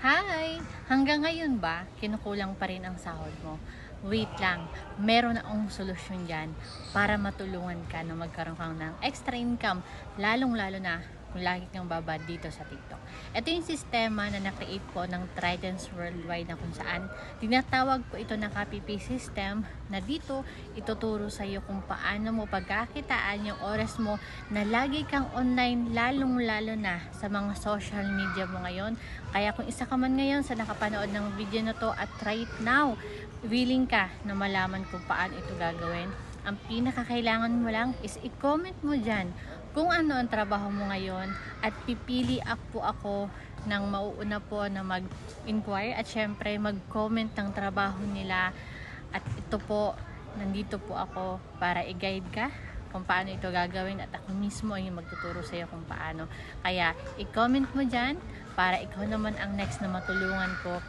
Hi! Hanggang ngayon ba, kinukulang pa rin ang sahod mo? Wait lang, meron na akong solusyon dyan para matulungan ka na magkaroon ka ng extra income, lalong-lalo na kung lagi kang babad dito sa TikTok. Ito yung sistema na na-create po ng Tridents Worldwide na kung saan tinatawag po ito na copy paste system na dito ituturo sa iyo kung paano mo pagkakitaan yung oras mo na lagi kang online, lalong-lalo na sa mga social media mo ngayon. Kaya kung isa ka man ngayon sa nakapanood ng video na to at right now, willing ka na malaman kung paano ito gagawin, ang pinakakailangan mo lang is i-comment mo dyan kung ano ang trabaho mo ngayon at pipili po ako ng mauuna po na mag-inquire at syempre mag-comment ng trabaho nila at ito po, nandito po ako para i-guide ka kung paano ito gagawin at ako mismo ay magtuturo sa iyo kung paano. Kaya i-comment mo dyan para ikaw naman ang next na matulungan ko